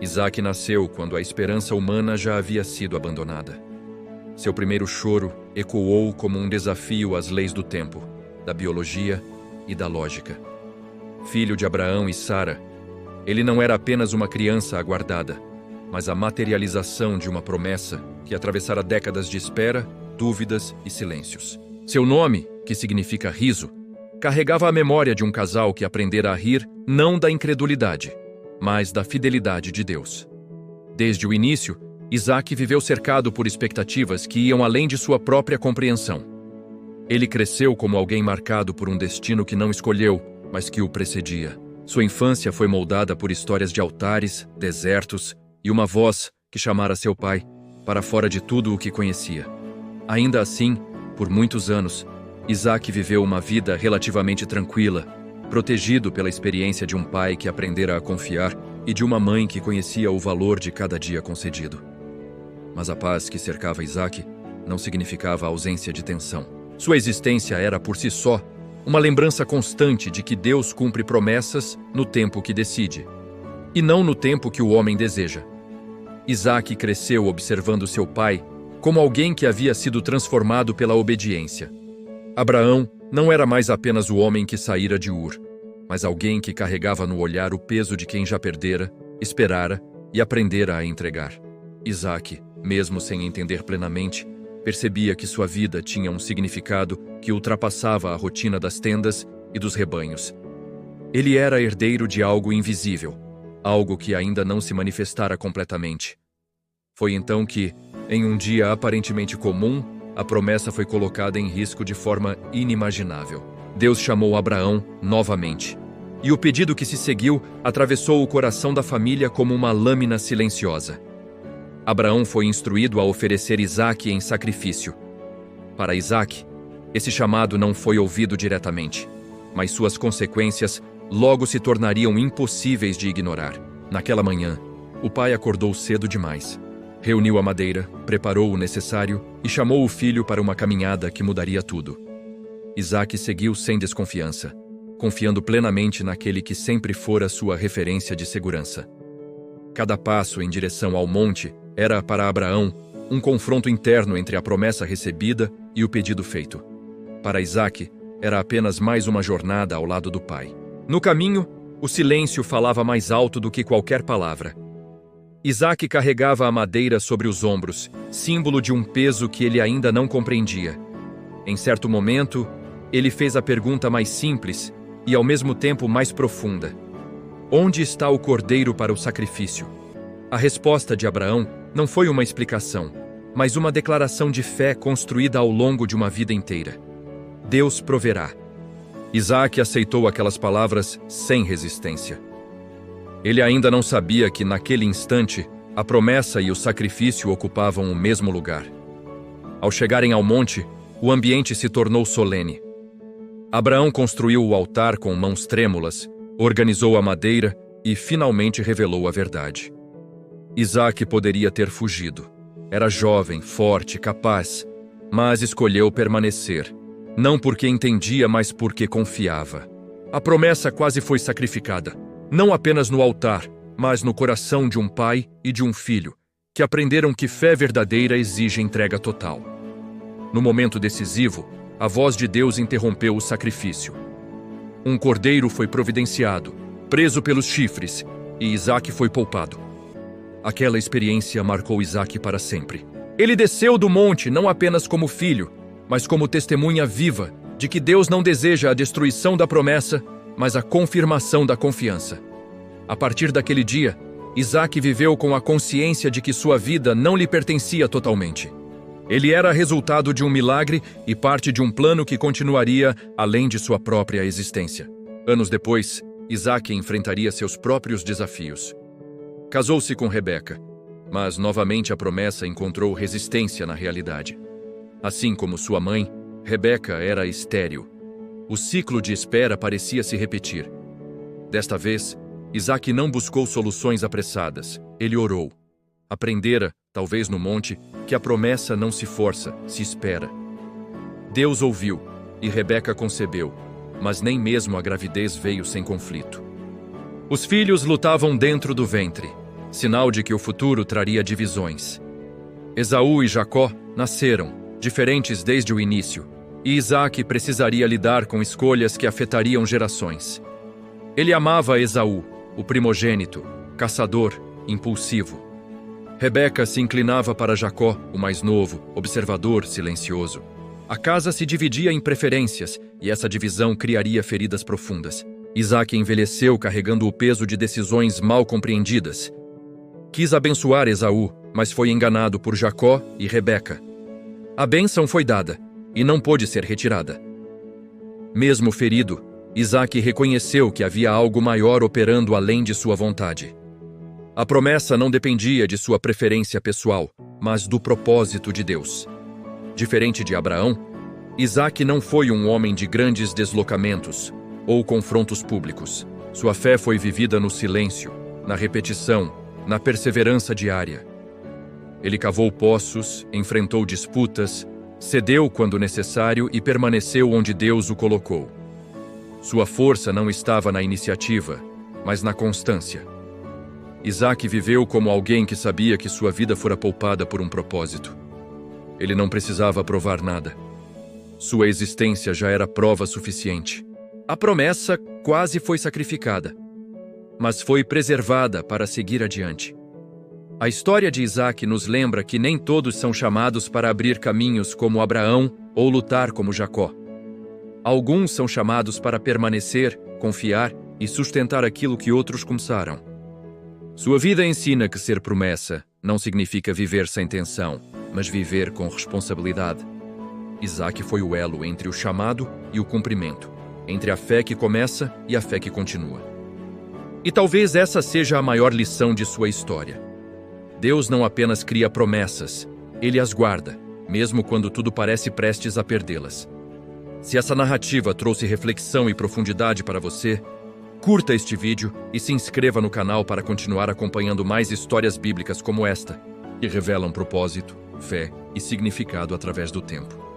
Isaque nasceu quando a esperança humana já havia sido abandonada. Seu primeiro choro ecoou como um desafio às leis do tempo, da biologia e da lógica. Filho de Abraão e Sara, ele não era apenas uma criança aguardada, mas a materialização de uma promessa que atravessara décadas de espera, dúvidas e silêncios. Seu nome, que significa riso, carregava a memória de um casal que aprendera a rir não da incredulidade, mas da fidelidade de Deus. Desde o início, Isaque viveu cercado por expectativas que iam além de sua própria compreensão. Ele cresceu como alguém marcado por um destino que não escolheu, mas que o precedia. Sua infância foi moldada por histórias de altares, desertos e uma voz que chamara seu pai para fora de tudo o que conhecia. Ainda assim, por muitos anos, Isaque viveu uma vida relativamente tranquila, protegido pela experiência de um pai que aprendera a confiar e de uma mãe que conhecia o valor de cada dia concedido. Mas a paz que cercava Isaque não significava a ausência de tensão. Sua existência era, por si só, uma lembrança constante de que Deus cumpre promessas no tempo que decide, e não no tempo que o homem deseja. Isaque cresceu observando seu pai como alguém que havia sido transformado pela obediência. Abraão não era mais apenas o homem que saíra de Ur, mas alguém que carregava no olhar o peso de quem já perdera, esperara e aprendera a entregar. Isaque, mesmo sem entender plenamente, percebia que sua vida tinha um significado que ultrapassava a rotina das tendas e dos rebanhos. Ele era herdeiro de algo invisível, algo que ainda não se manifestara completamente. Foi então que, em um dia aparentemente comum, a promessa foi colocada em risco de forma inimaginável. Deus chamou Abraão novamente, e o pedido que se seguiu atravessou o coração da família como uma lâmina silenciosa. Abraão foi instruído a oferecer Isaque em sacrifício. Para Isaque, esse chamado não foi ouvido diretamente, mas suas consequências logo se tornariam impossíveis de ignorar. Naquela manhã, o pai acordou cedo demais. Reuniu a madeira, preparou o necessário e chamou o filho para uma caminhada que mudaria tudo. Isaque seguiu sem desconfiança, confiando plenamente naquele que sempre fora sua referência de segurança. Cada passo em direção ao monte era, para Abraão, um confronto interno entre a promessa recebida e o pedido feito. Para Isaque, era apenas mais uma jornada ao lado do pai. No caminho, o silêncio falava mais alto do que qualquer palavra. Isaque carregava a madeira sobre os ombros, símbolo de um peso que ele ainda não compreendia. Em certo momento, ele fez a pergunta mais simples e, ao mesmo tempo, mais profunda: onde está o cordeiro para o sacrifício? A resposta de Abraão não foi uma explicação, mas uma declaração de fé construída ao longo de uma vida inteira. Deus proverá. Isaque aceitou aquelas palavras sem resistência. Ele ainda não sabia que, naquele instante, a promessa e o sacrifício ocupavam o mesmo lugar. Ao chegarem ao monte, o ambiente se tornou solene. Abraão construiu o altar com mãos trêmulas, organizou a madeira e finalmente revelou a verdade. Isaque poderia ter fugido. Era jovem, forte, capaz, mas escolheu permanecer, não porque entendia, mas porque confiava. A promessa quase foi sacrificada, não apenas no altar, mas no coração de um pai e de um filho, que aprenderam que fé verdadeira exige entrega total. No momento decisivo, a voz de Deus interrompeu o sacrifício. Um cordeiro foi providenciado, preso pelos chifres, e Isaque foi poupado. Aquela experiência marcou Isaque para sempre. Ele desceu do monte não apenas como filho, mas como testemunha viva de que Deus não deseja a destruição da promessa, mas a confirmação da confiança. A partir daquele dia, Isaque viveu com a consciência de que sua vida não lhe pertencia totalmente. Ele era resultado de um milagre e parte de um plano que continuaria além de sua própria existência. Anos depois, Isaque enfrentaria seus próprios desafios. Casou-se com Rebeca, mas novamente a promessa encontrou resistência na realidade. Assim como sua mãe, Rebeca era estéril. O ciclo de espera parecia se repetir. Desta vez, Isaque não buscou soluções apressadas. Ele orou. Aprendera, talvez no monte, que a promessa não se força, se espera. Deus ouviu, e Rebeca concebeu, mas nem mesmo a gravidez veio sem conflito. Os filhos lutavam dentro do ventre. sinal de que o futuro traria divisões. Esaú e Jacó nasceram, diferentes desde o início, e Isaque precisaria lidar com escolhas que afetariam gerações. Ele amava Esaú, o primogênito, caçador, impulsivo. Rebeca se inclinava para Jacó, o mais novo, observador, silencioso. A casa se dividia em preferências, e essa divisão criaria feridas profundas. Isaque envelheceu carregando o peso de decisões mal compreendidas. Quis abençoar Esaú, mas foi enganado por Jacó e Rebeca. A bênção foi dada, e não pôde ser retirada. Mesmo ferido, Isaque reconheceu que havia algo maior operando além de sua vontade. A promessa não dependia de sua preferência pessoal, mas do propósito de Deus. Diferente de Abraão, Isaque não foi um homem de grandes deslocamentos ou confrontos públicos. Sua fé foi vivida no silêncio, na repetição, na perseverança diária. Ele cavou poços, enfrentou disputas, cedeu quando necessário e permaneceu onde Deus o colocou. Sua força não estava na iniciativa, mas na constância. Isaque viveu como alguém que sabia que sua vida fora poupada por um propósito. Ele não precisava provar nada. Sua existência já era prova suficiente. A promessa quase foi sacrificada, mas foi preservada para seguir adiante. A história de Isaque nos lembra que nem todos são chamados para abrir caminhos como Abraão ou lutar como Jacó. Alguns são chamados para permanecer, confiar e sustentar aquilo que outros começaram. Sua vida ensina que ser promessa não significa viver sem tensão, mas viver com responsabilidade. Isaque foi o elo entre o chamado e o cumprimento, entre a fé que começa e a fé que continua. E talvez essa seja a maior lição de sua história. Deus não apenas cria promessas, Ele as guarda, mesmo quando tudo parece prestes a perdê-las. Se essa narrativa trouxe reflexão e profundidade para você, curta este vídeo e se inscreva no canal para continuar acompanhando mais histórias bíblicas como esta, que revelam propósito, fé e significado através do tempo.